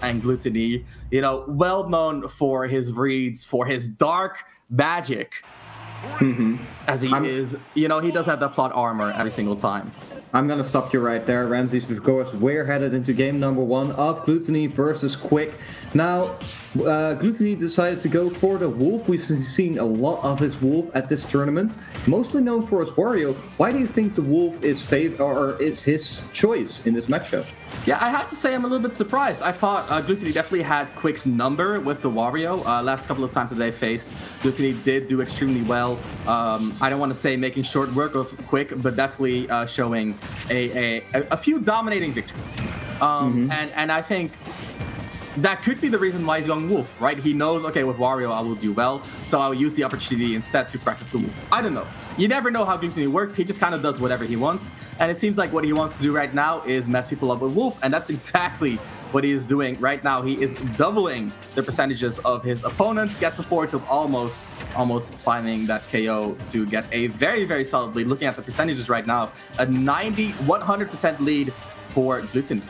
and Glutonny, you know, well known for his reads, for his dark magic. As he is, you know, he does have that plot armor every single time. I'm gonna stop you right there, Ramses, because we're headed into game number 1 of Glutonny versus quiK. Now, Glutonny decided to go for the Wolf. We've seen a lot of his Wolf at this tournament, mostly known for his Wario. Why do you think the Wolf is his choice in this matchup? Yeah, I have to say I'm a little bit surprised. I thought Glutonny definitely had quiK's number with the Wario. Last couple of times that they faced, Glutonny did do extremely well. I don't want to say making short work of quiK, but definitely showing a few dominating victories. And I think that could be the reason why he's going Wolf, right? He knows, okay, with Wario I will do well, so I'll use the opportunity instead to practice the Wolf. I don't know. You never know how Glutonny works. He just kind of does whatever he wants. And it seems like what he wants to do right now is mess people up with Wolf, and that's exactly what he is doing right now. He is doubling the percentages of his opponents, gets the forward tilt almost finding that KO to get a very, very solid lead. Looking at the percentages right now, a 100% lead for Glutonny.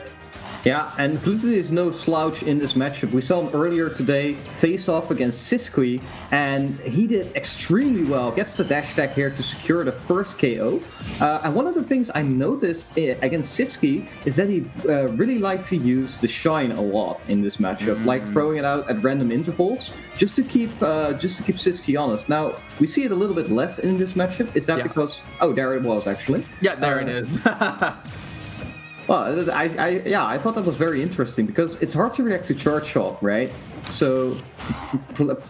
Yeah, and Glutonny is no slouch in this matchup. We saw him earlier today face off against SLY, and he did extremely well. Gets the dash attack here to secure the first KO. And one of the things I noticed against SLY is that he really likes to use the shine a lot in this matchup, like throwing it out at random intervals, just to keep SLY honest. Now we see it a little bit less in this matchup. Is that because? Oh, there it was actually. Yeah, there it is. Well, I thought that was very interesting because it's hard to react to charge shot, right? So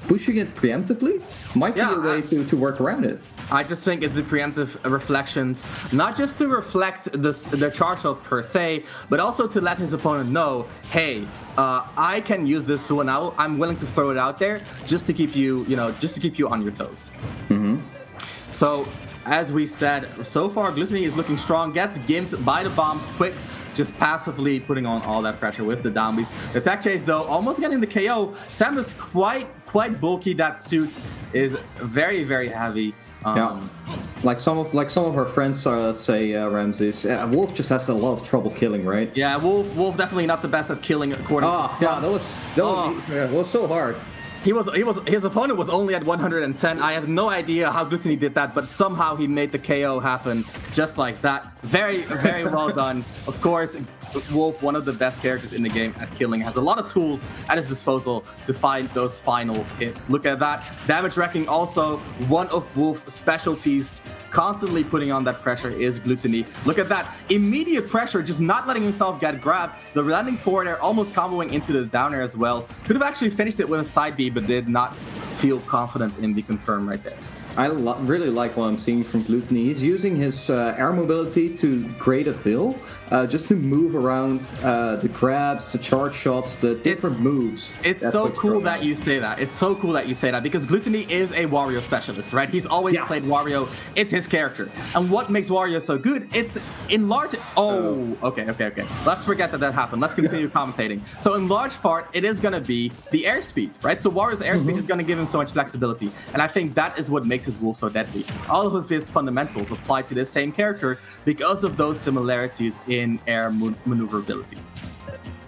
pushing it preemptively might be a way to work around it. I just think it's the preemptive reflections, not just to reflect the charge shot per se, but also to let his opponent know, hey, I can use this tool now. I'm willing to throw it out there just to keep you, just to keep you on your toes. So, as we said, so far Glutonny is looking strong, gets gimped by the bombs, quiK just passively putting on all that pressure with the down beats. The tech chase though, almost getting the KO. Samus quite bulky, that suit is very, very heavy. Yeah, like some of our friends say, Ramses, Wolf just has a lot of trouble killing, right? Yeah, Wolf definitely not the best at killing according to... Yeah, that was so hard. His opponent was only at 110. I have no idea how Glutonny did that, but somehow he made the KO happen just like that. Very, very well done. Of course, Wolf, one of the best characters in the game at killing, has a lot of tools at his disposal to find those final hits. Look at that. Damage wrecking also one of Wolf's specialties. Constantly putting on that pressure is Glutonny. Look at that. Immediate pressure, just not letting himself get grabbed. The landing forward air almost comboing into the down air as well. Could have actually finished it with a side B, but did not feel confident in the confirm right there. I really like what I'm seeing from Glutonny. He's using his air mobility to create a fill, just to move around the grabs, the charge shots, the different moves. It's so cool that you say that. It's so cool that you say that because Glutonny is a Wario specialist, right? He's always played Wario. It's his character. And what makes Wario so good? It's in large... Oh, okay. Let's forget that happened. Let's continue commentating. So in large part, it is going to be the airspeed, right? So Wario's airspeed is going to give him so much flexibility. And I think that is what makes his Wolf so deadly. All of his fundamentals apply to this same character because of those similarities in air maneuverability.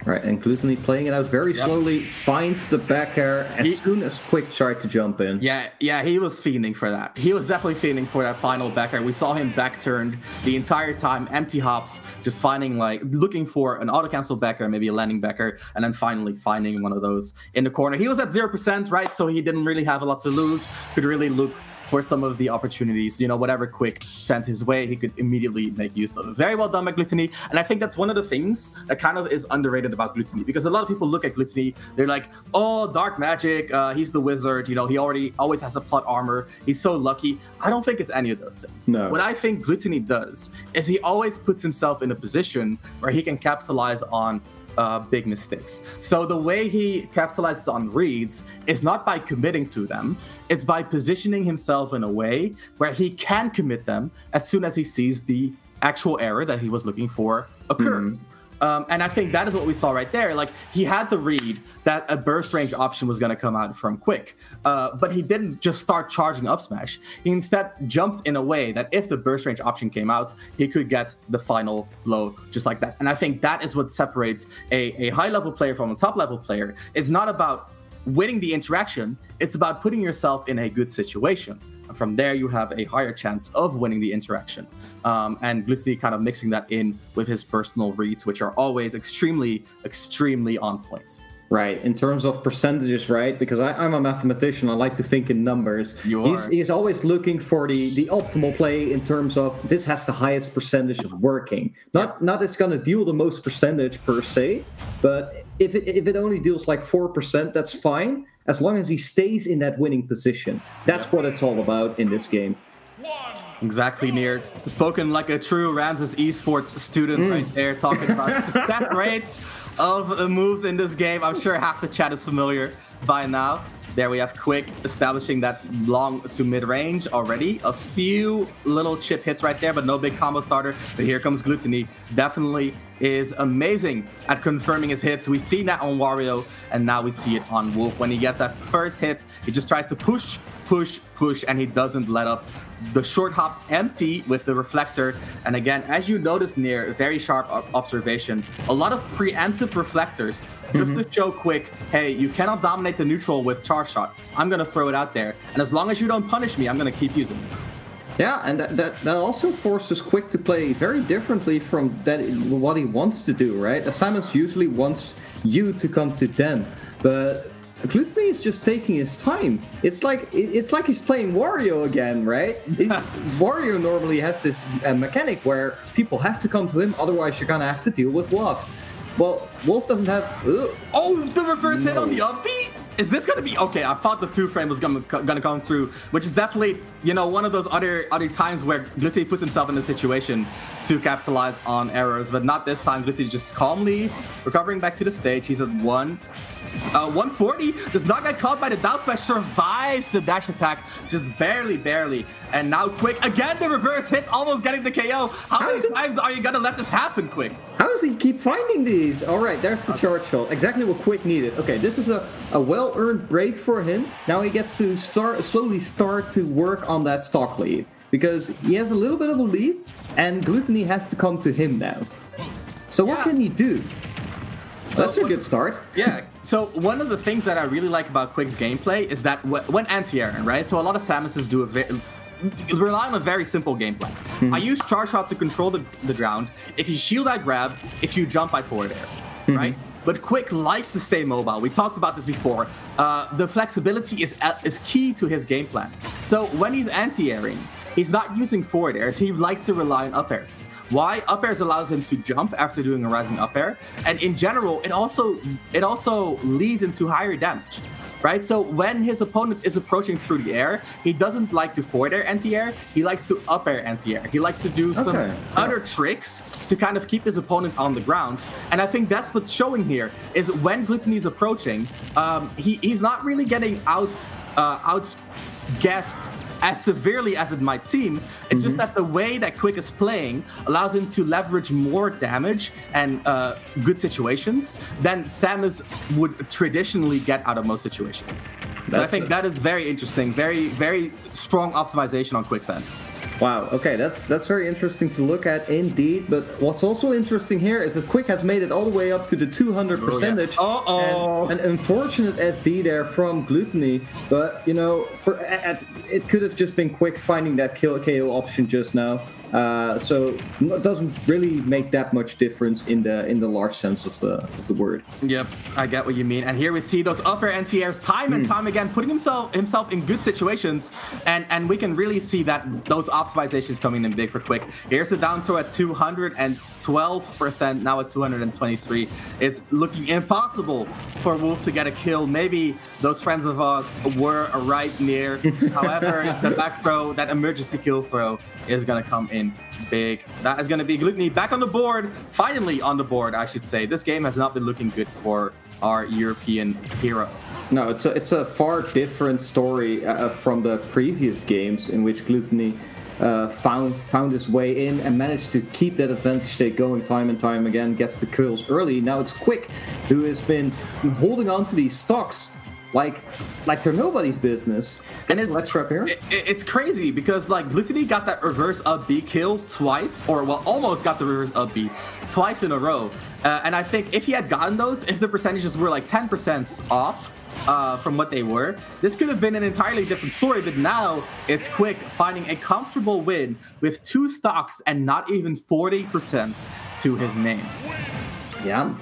Right, and Glutonny playing it out very slowly, finds the back air as soon as quiK tried to jump in. Yeah, he was fiending for that. He was definitely fiending for that final back air. We saw him back turned the entire time, empty hops, just finding looking for an auto cancel back air, maybe a landing back air, and then finally finding one of those in the corner. He was at 0%, right? So he didn't really have a lot to lose. Could really look for some of the opportunities, whatever quiK sent his way, he could immediately make use of it. Very well done by Glutonny, and I think that's one of the things that kind of is underrated about Glutonny, because a lot of people look at Glutonny, they're like, oh, dark magic, he's the wizard, he always has a plot armor, he's so lucky. I don't think it's any of those things. No. What I think Glutonny does is he always puts himself in a position where he can capitalize on big mistakes. So the way he capitalizes on reads is not by committing to them, it's by positioning himself in a way where he can commit them as soon as he sees the actual error that he was looking for occur. And I think that is what we saw right there. Like, he had the read that a burst range option was going to come out from quiK, but he didn't just start charging up smash. He instead jumped in a way that if the burst range option came out, he could get the final blow just like that. And I think that is what separates a high-level player from a top-level player. It's not about winning the interaction, it's about putting yourself in a good situation. From there, you have a higher chance of winning the interaction. And Glutonny kind of mixing that in with his personal reads, which are always extremely, extremely on point. Right, in terms of percentages, right? Because I'm a mathematician, I like to think in numbers. He's always looking for the optimal play in terms of this has the highest percentage of working. Not it's going to deal the most percentage per se, but if it only deals like 4%, that's fine, as long as he stays in that winning position. That's what it's all about in this game. Exactly, Nier. Spoken like a true Ramses esports student right there, talking about that rates of the moves in this game. I'm sure half the chat is familiar by now. There we have quiK establishing that long to mid-range already. A few little chip hits right there, but no big combo starter. But here comes Glutonny. Definitely is amazing at confirming his hits. We've seen that on Wario, and now we see it on Wolf. When he gets that first hit, he just tries to push, and he doesn't let up. The short hop empty with the reflector. And again, as you noticed, Nier, very sharp observation. A lot of preemptive reflectors just to show quiK, hey, you cannot dominate the neutral with charge shot. I'm going to throw it out there. And as long as you don't punish me, I'm going to keep using it. Yeah, and that also forces quiK to play very differently from what he wants to do, right? Samus usually wants you to come to them, but Glutonny is just taking his time. It's like he's playing Wario again, right? Wario normally has this mechanic where people have to come to him, otherwise you're gonna have to deal with Wolf. Well, Wolf doesn't have... Oh, the reverse hit on the up B? Is this gonna be... Okay, I thought the 2-frame was gonna come through, which is definitely, you know, one of those other times where Glutonny puts himself in a situation to capitalize on errors, but not this time. Glutonny just calmly recovering back to the stage. He's at 140, does not get caught by the down smash, survives the dash attack, just barely. And now quiK, again the reverse hits, almost getting the KO. How many times are you gonna let this happen, quiK? How does he keep finding these? All right, there's the charge shot. Exactly what quiK needed. Okay, this is a well-earned break for him. Now he gets to slowly start to work on that stock lead, because he has a little bit of a lead, and Glutonny has to come to him now. So what can he do? So that's a good start. Yeah. So one of the things that I really like about quiK's gameplay is that when anti-airing, right? So a lot of Samuses rely on a very simple gameplay. I use charge shot to control the ground. If you shield, I grab. If you jump, I forward air, right? But quiK likes to stay mobile. We talked about this before. The flexibility is key to his game plan. So when he's anti-airing, he's not using forward airs. He likes to rely on up airs. Why? Up airs allows him to jump after doing a rising up air, and in general, it also leads into higher damage, right? So when his opponent is approaching through the air, he doesn't like to forward air anti-air. He likes to up air anti-air. He likes to do some other tricks to kind of keep his opponent on the ground. And I think that's what's showing here is when Glutonny's approaching, he's not really getting outguessed as severely as it might seem. It's just that the way that quiK is playing allows him to leverage more damage and good situations than Samus would traditionally get out of most situations. So I think that is very interesting, very, very strong optimization on quiK's end. Wow, okay, that's very interesting to look at indeed, but what's also interesting here is that quiK has made it all the way up to the 200 percentage. And an unfortunate SD there from Glutonny, but, you know, it could have just been quiK finding that KO option just now. So it doesn't really make that much difference in the large sense of the word. Yep, I get what you mean. And here we see those up air anti-airs time and time again, putting himself in good situations, and we can really see that those optimizations coming in big for quiK. Here's the down throw at 212%, now at 223. It's looking impossible for Wolf to get a kill. Maybe those friends of us were right near. However, the back throw, that emergency kill throw, is going to come in big. That is going to be Glutonny back on the board. Finally on the board, I should say. This game has not been looking good for our European hero. No, it's a far different story from the previous games in which Glutonny found his way in and managed to keep that advantage state going time and time again, gets the kills early. Now it's quiK, who has been holding on to these stocks like they're nobody's business. And it's crazy because like Glutonny got that reverse up B kill twice, or well, almost got the reverse up B twice in a row. And I think if he had gotten those, if the percentages were like 10% off from what they were, this could have been an entirely different story. But now it's quiK finding a comfortable win with 2 stocks and not even 40% to his name. Yeah.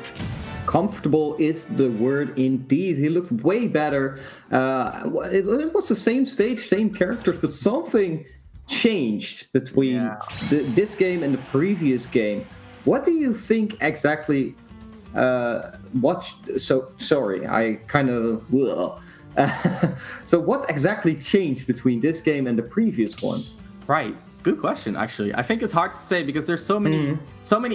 Comfortable is the word indeed. He looked way better. It was the same stage, same characters, but something changed between this game and the previous game. What do you think exactly? Sorry, I kind of. So what exactly changed between this game and the previous one? Right. Good question, actually. I think it's hard to say because there's so many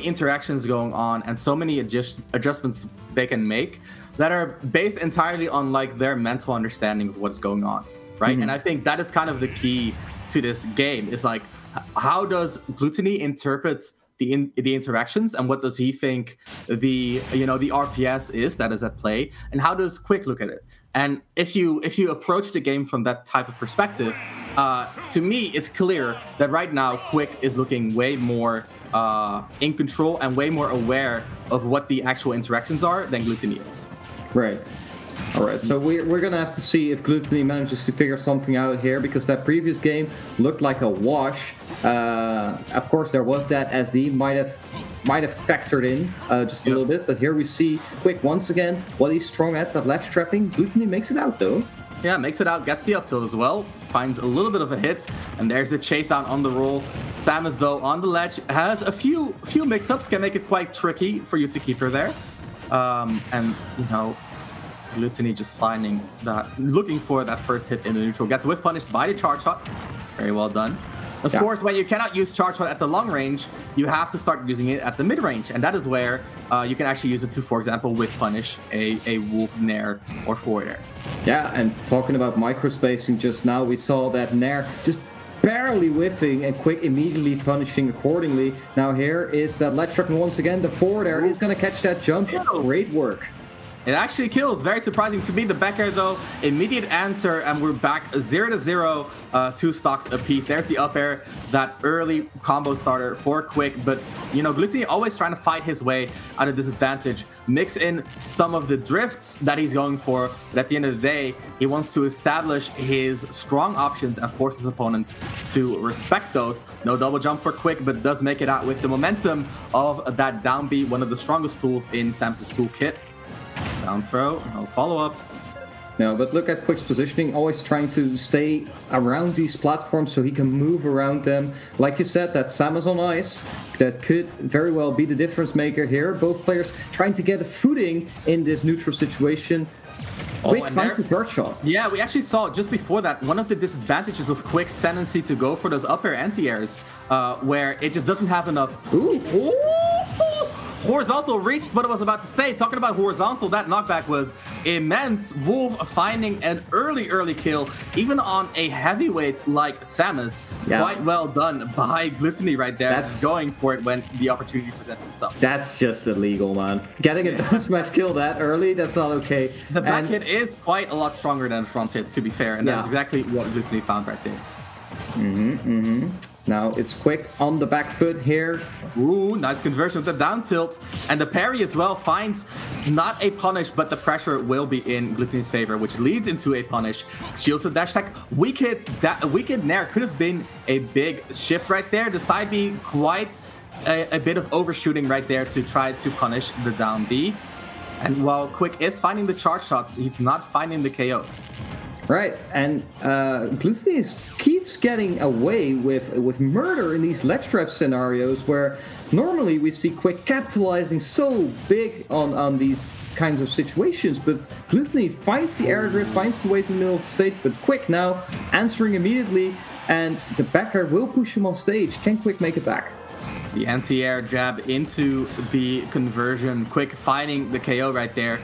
interactions going on and so many adjustments they can make that are based entirely on like their mental understanding of what's going on, right? And I think that is kind of the key to this game. Is like, how does Glutonny interpret the interactions, and what does he think the RPS is that is at play, and how does quiK look at it? And if you approach the game from that type of perspective, to me, it's clear that right now quiK is looking way more in control and way more aware of what the actual interactions are than Glutonny is. Right. All right, so we're going to have to see if Glutonny manages to figure something out here, because that previous game looked like a wash. Of course, there was that SD might have factored in just a little bit, but here we see quiK once again what he's strong at, that ledge trapping. Glutonny makes it out, though. Yeah, makes it out, gets the up tilt as well, finds a little bit of a hit, and there's the chase down on the roll. Samus, though, on the ledge, has a few mix-ups, can make it quite tricky for you to keep her there. And, Glutonny just finding that, looking for that first hit in the neutral, gets whiff punished by the charge shot. Very well done. Of course, when you cannot use charge shot at the long range, you have to start using it at the mid range, and that is where you can actually use it to, for example, whiff punish a wolf nair or forward air. Yeah, and talking about microspacing, just now we saw that nair just barely whiffing and quiK immediately punishing accordingly. Now here is that ledge trapping once again. The forward air is going to catch that jump. Great work. It actually kills. Very surprising to me. The back air, though, immediate answer, and we're back 0-0, 2 stocks apiece. There's the up air, that early combo starter for quiK. But, Glutonny always trying to fight his way out of disadvantage. Mix in some of the drifts that he's going for. But at the end of the day, he wants to establish his strong options and force his opponents to respect those. No double jump for quiK, but does make it out with the momentum of that down B, one of the strongest tools in Samus' toolkit. Down throw, no follow-up. No, but look at quiK's positioning, always trying to stay around these platforms so he can move around them. Like you said, that Samus on ice, that could very well be the difference maker here. Both players trying to get a footing in this neutral situation. quiK finds the bird shot. Yeah, we actually saw just before that, one of the disadvantages of quiK's tendency to go for those up air anti-airs, where it just doesn't have enough... Ooh. Horizontal reached what I was about to say. Talking about horizontal, that knockback was immense. Wolf finding an early kill, even on a heavyweight like Samus. Yeah. Quite well done by Glutonny right there. That's going for it when the opportunity presents itself. That's just illegal, man. Getting a down smash kill that early, that's not okay. The back hit is quite a lot stronger than the front hit, to be fair, and that's exactly what Glutonny found right there. Now it's quiK on the back foot here. Ooh, nice conversion with the down tilt. And the parry as well finds not a punish, but the pressure will be in Glutonny's favor, which leads into a punish. Shields the dash attack. Weak hit nair could have been a big shift right there. The side B quite a bit of overshooting right there to try to punish the down B. And while quiK is finding the charge shots, he's not finding the KOs. Right, and Glutonny keeps getting away with murder in these ledge trap scenarios where normally we see quiK capitalizing so big on these kinds of situations, but Glutonny finds the air drift, finds the way to the middle of the stage, but quiK now answering immediately, and the backer will push him off stage. Can quiK make it back? The anti-air jab into the conversion, quiK finding the KO right there.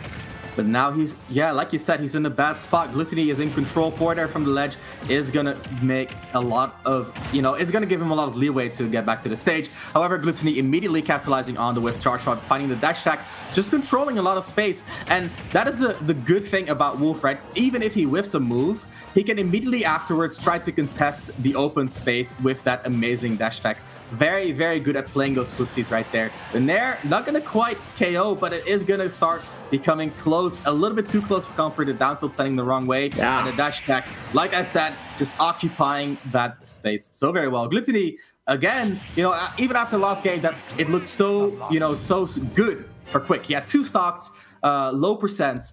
But now he's, yeah, like you said, he's in a bad spot. Glutonny is in control. Forward air from the ledge is going to make a lot of, it's going to give him a lot of leeway to get back to the stage. However, Glutonny immediately capitalizing on the whiff charge shot, finding the dash attack, just controlling a lot of space. And that is the good thing about Wolf, right? Even if he whiffs a move, he can immediately afterwards try to contest the open space with that amazing dash attack. Very, very good at playing those footsies right there. The Nair, not going to quite KO, but it is going to start becoming close, a little bit too close for comfort. The down tilt sending the wrong way. Yeah. And the dash attack, like I said, just occupying that space so very well. Glutonny, again, even after the last game, that it looked so, so good for quiK. He had 2 stocks, low percents.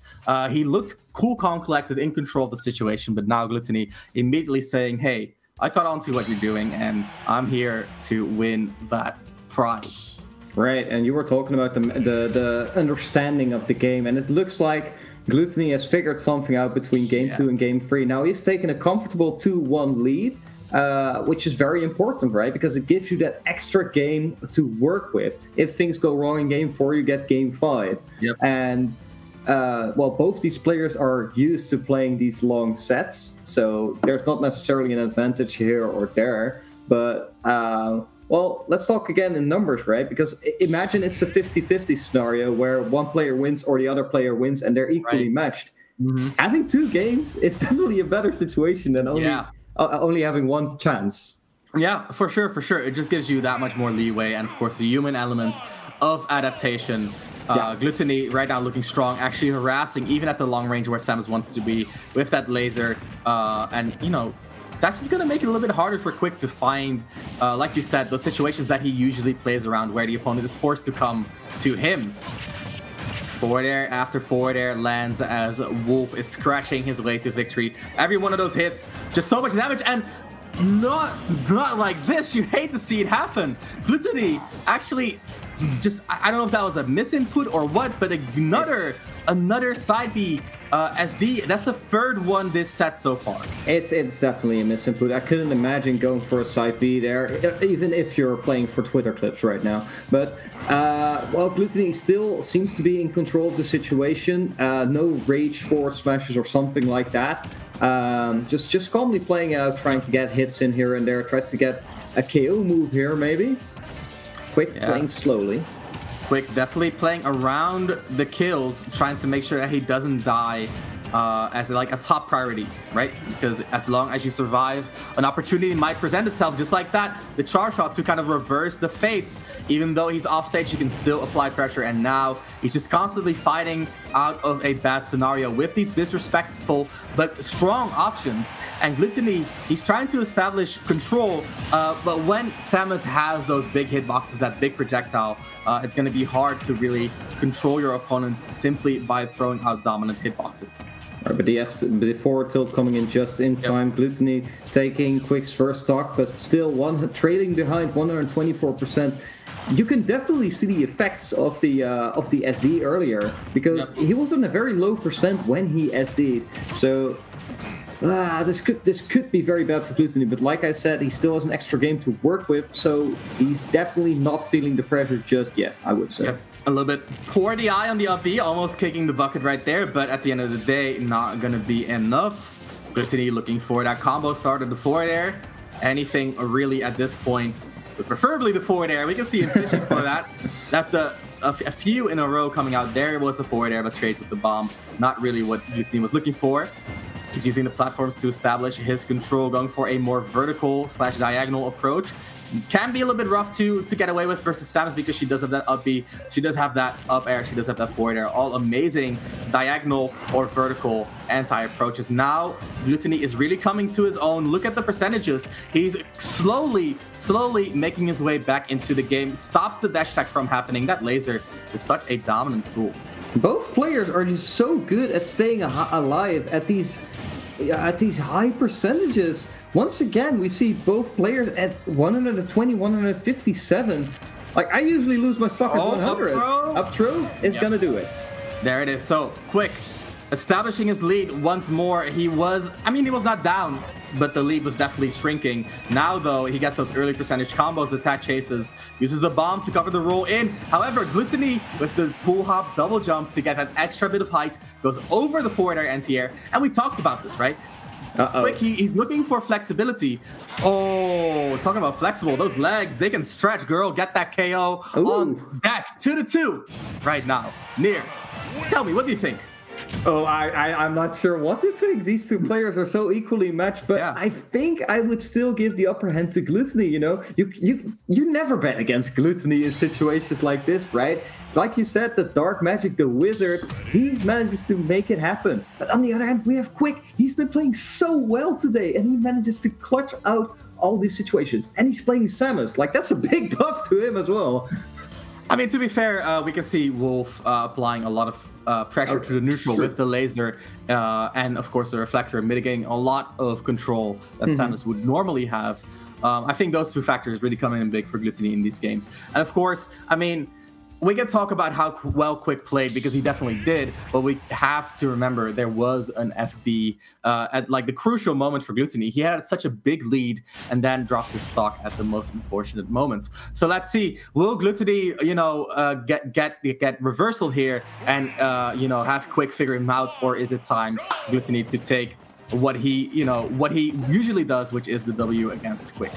He looked cool, calm, collected, in control of the situation. But now Glutonny immediately saying, hey, I caught on to what you're doing, and I'm here to win that prize. Right, and you were talking about the understanding of the game, and it looks like Glutonny has figured something out between Game 2 and Game 3. Now he's taken a comfortable 2-1 lead, which is very important, right? Because it gives you that extra game to work with. If things go wrong in Game 4, you get Game 5. Yep. And both these players are used to playing these long sets, so there's not necessarily an advantage here or there. But, well, let's talk again in numbers, right? Because imagine it's a 50-50 scenario where one player wins or the other player wins and they're equally matched. Mm-hmm. Having 2 games is definitely a better situation than only having one chance. Yeah, for sure, for sure. It just gives you that much more leeway, and of course the human element of adaptation. Glutonny right now looking strong, actually harassing even at the long range where Samus wants to be with that laser, and that's just going to make it a little bit harder for quiK to find, like you said, those situations that he usually plays around where the opponent is forced to come to him. Forward air after forward air lands as Wolf is scratching his way to victory. Every one of those hits, just so much damage, and not like this. You hate to see it happen. Glutonny actually just, I don't know if that was a misinput or what, but another side B SD. That's the 3rd one this set so far. It's definitely a misinput. I couldn't imagine going for a side B there, even if you're playing for Twitter clips right now. But well, Glutonny still seems to be in control of the situation. No rage forward smashes or something like that. Just calmly playing out, trying to get hits in here and there. Tries to get a KO move here, maybe. quiK playing slowly. quiK definitely playing around the kills, trying to make sure that he doesn't die as like a top priority, right? Because as long as you survive, an opportunity might present itself just like that. The charge shot to kind of reverse the fates. Even though he's off stage, he can still apply pressure, and now he's just constantly fighting out of a bad scenario with these disrespectful but strong options. And Glutonny, he's trying to establish control, but when Samus has those big hitboxes, that big projectile, it's going to be hard to really control your opponent simply by throwing out dominant hitboxes. Right, but the forward tilt coming in just in time. Glutonny taking quiK's first stock, but still trailing behind 124%. You can definitely see the effects of the SD earlier, because he was on a very low percent when he SD'd. So this could be very bad for Glutonny, but like I said, he still has an extra game to work with, so he's definitely not feeling the pressure just yet, I would say. A little bit poor DI on the up B, almost kicking the bucket right there, but at the end of the day, not gonna be enough. Glutonny looking for that combo start of the forward air. Anything really at this point, but preferably the forward air. We can see him fishing for that. That's a few in a row coming out. There was the forward air, but trades with the bomb. Not really what Glutonny was looking for. He's using the platforms to establish his control, going for a more vertical / diagonal approach. Can be a little bit rough to get away with versus Samus, because she does have that up B, she does have that up air, she does have that forward air. All amazing diagonal or vertical anti-approaches. Now Glutonny is really coming to his own. Look at the percentages. He's slowly making his way back into the game. Stops the dash attack from happening. That laser is such a dominant tool. Both players are just so good at staying alive at these high percentages. Once again, we see both players at 120, 157. Like, I usually lose my stock at 100. Up throw is gonna do it. There it is. So quiK establishing his lead once more. He was not down but the lead was definitely shrinking. Now, though, he gets those early percentage combos, attack chases, uses the bomb to cover the roll in. However, Glutonny with the full hop double jump to get that extra bit of height, goes over the forward air anti-air, and we talked about this, right? quiK, he's looking for flexibility. Oh, talking about flexible, those legs, they can stretch, girl. Get that KO on deck. 2-2 right now. Near. Tell me, what do you think? Oh, I'm not sure what to think. These two players are so equally matched, but I think I would still give the upper hand to Glutonny. You know, you never bet against Glutonny in situations like this, right? Like you said, the dark magic, the wizard, he manages to make it happen. But on the other hand, we have quiK. He's been playing so well today, and he manages to clutch out all these situations. And he's playing Samus. Like, that's a big buff to him as well. I mean, to be fair, we can see Wolf applying a lot of pressure to the neutral with the laser and, of course, the reflector, mitigating a lot of control that Samus would normally have. I think those two factors really come in big for Glutonny in these games. And, of course, I mean, we can talk about how well quiK played, because he definitely did, but we have to remember there was an SD at like the crucial moment for Glutonny. He had such a big lead and then dropped his stock at the most unfortunate moments. So let's see, will Glutonny, you know, get reversal here and you know, have quiK figure him out, or is it time Glutonny to take what he, you know, what he usually does, which is the W against quiK?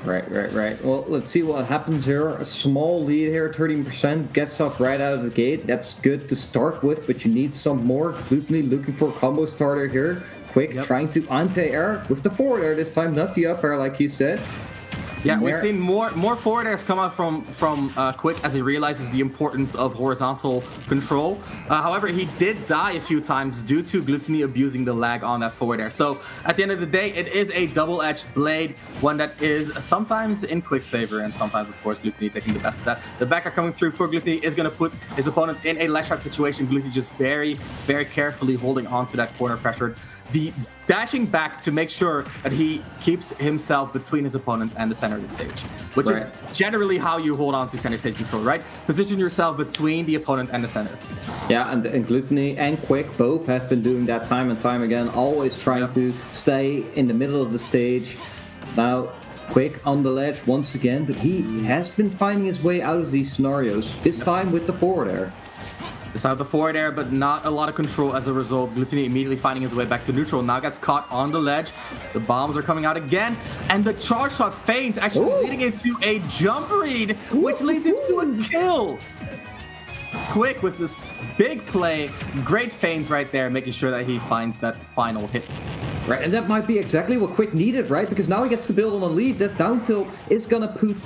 Right. Well, let's see what happens here. A small lead here, 13%, gets off right out of the gate. That's good to start with, but you need some more. Glutonny looking for a combo starter here. quiK trying to anti-air with the forward air this time, not the up air like you said. Yeah, we've seen more forward airs come out from quiK as he realizes the importance of horizontal control. However, he did die a few times due to Glutonny abusing the lag on that forward air. So at the end of the day, it is a double-edged blade, one that is sometimes in quiK's favor, and sometimes, of course, Glutonny taking the best of that. The backer coming through for Glutonny is going to put his opponent in a less sharp situation. Glutonny just very, very carefully holding on to that corner pressure. Dashing back to make sure that he keeps himself between his opponents and the center of the stage, which is generally how you hold on to center stage control, right? Position yourself between the opponent and the center. Yeah, and Glutonny and quiK both have been doing that time and time again, always trying to stay in the middle of the stage. Now, quiK on the ledge once again, but he has been finding his way out of these scenarios, this time with the forward air. It's out the forward air, but not a lot of control as a result. Glutonny immediately finding his way back to neutral. Now gets caught on the ledge. The bombs are coming out again. And the charge shot feint actually leading into a jump read, which leads into a kill. quiK with this big play. Great feint right there, making sure that he finds that final hit. Right, and that might be exactly what quiK needed, right? Because now he gets to build on a lead. That down tilt is going to put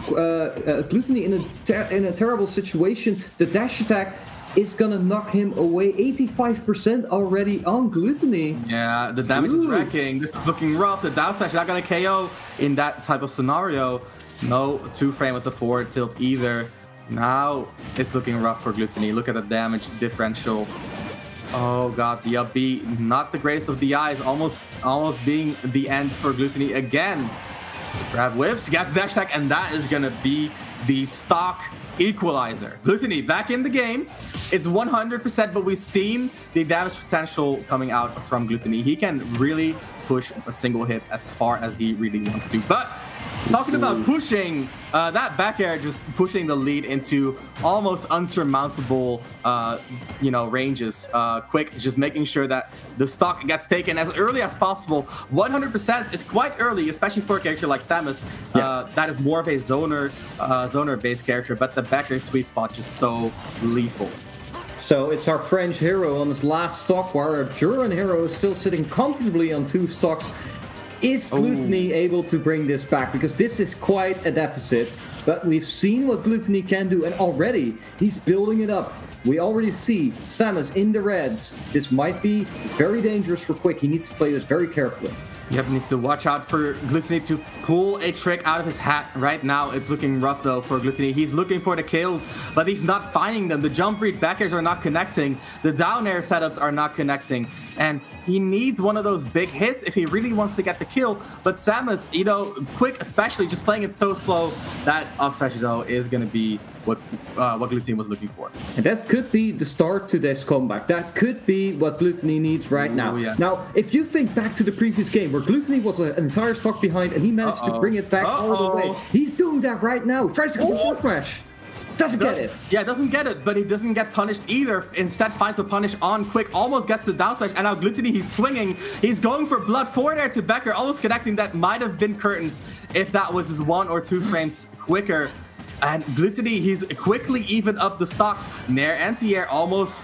Glutonny in a terrible situation. The dash attack is gonna knock him away. 85% already on Glutonny. Yeah, the damage is wrecking. This is looking rough. The down slash not gonna KO in that type of scenario. No two-frame with the forward tilt either. Now it's looking rough for Glutonny. Look at the damage differential. Oh god, the up B, not the greatest of the eyes. Almost being the end for Glutonny again. Grab whiffs, gets dash attack, and that is gonna be the stock equalizer. Glutonny back in the game. It's 100%, but we've seen the damage potential coming out from Glutonny. He can really push a single hit as far as he really wants to. But talking about pushing, that back air just pushing the lead into almost unsurmountable, you know, ranges. quiK just making sure that the stock gets taken as early as possible. 100% is quite early, especially for a character like Samus. That is more of a zoner-based character, but the back air sweet spot just so lethal. So it's our French hero on his last stock, while our German hero is still sitting comfortably on 2 stocks. Is Glutonny able to bring this back? Because this is quite a deficit, but we've seen what Glutonny can do, and already he's building it up. We already see Samus in the reds. This might be very dangerous for quiK. He needs to play this very carefully. Yep, needs to watch out for Glutonny to pull a trick out of his hat. Right now, it's looking rough, though, for Glutonny. He's looking for the kills, but he's not finding them. The jump read back airs are not connecting. The down air setups are not connecting. and he needs one of those big hits if he really wants to get the kill. But Samus, you know, quiK especially, just playing it so slow, that up smash though is going to be what Glutonny was looking for. And that could be the start to this comeback. That could be what Glutonny needs right now. Yeah. Now, if you think back to the previous game where Glutonny was an entire stock behind and he managed to bring it back all the way, he's doing that right now. Tries to go for forward smash. Doesn't get it. Yeah, doesn't get it, but he doesn't get punished either. Instead, finds a punish on quiK, almost gets the down smash, and now Glutonny, he's swinging. He's going for blood forward air to Becker, almost connecting. That might have been curtains if that was just 1 or 2 frames quicker. And Glutonny, he's quickly even up the stocks. Nair anti-air, almost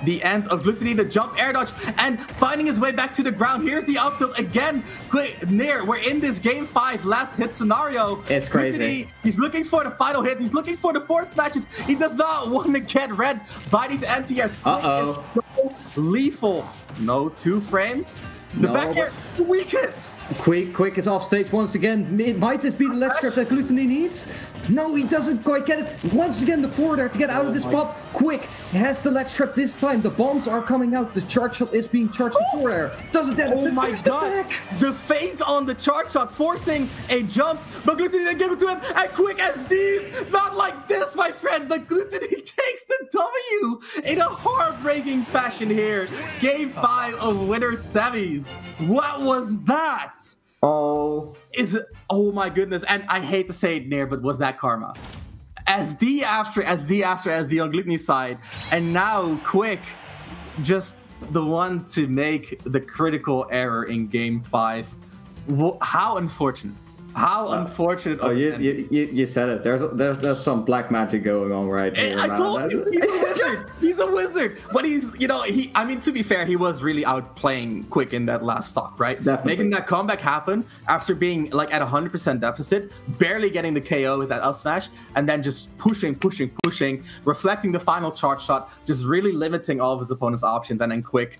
the end of Glutonny, the jump air dodge, and finding his way back to the ground. Here's the up tilt again. quiK, Nair, we're in this game 5 last hit scenario. It's crazy. Glutonny, he's looking for the final hit. He's looking for the forward smashes. He does not want to get read by these anti-airs. quiK is so lethal. No 2 frame. The back air, weak hits. quiK is off stage once again. Might this be the ledge trap that Glutonny needs? No, he doesn't quite get it. Once again, the forward air to get out of this spot. quiK has the ledge trap this time. The bombs are coming out. The charge shot is being charged to forward air. Doesn't that? Oh my god! The feint on the charge shot, forcing a jump, but Glutonny didn't give it to him. And quiK as these, not like this, my friend. But Glutonny takes the W in a heartbreaking fashion here. Game 5 of Winners Semis. What was that? Oh My goodness. And I hate to say it, Nair, but was that karma? SD after SD on Glutonny's side, and now quiK, just the one to make the critical error in game 5. How unfortunate. How unfortunate. Oh, you said it. There's some black magic going on right here. I told you, he's a wizard. He's a wizard. But he's, you know, I mean, to be fair, he was really outplaying quiK in that last stock, right? Definitely. Making that comeback happen after being like at 100% deficit, barely getting the KO with that up smash, and then just pushing, reflecting the final charge shot, just really limiting all of his opponent's options, and then quiK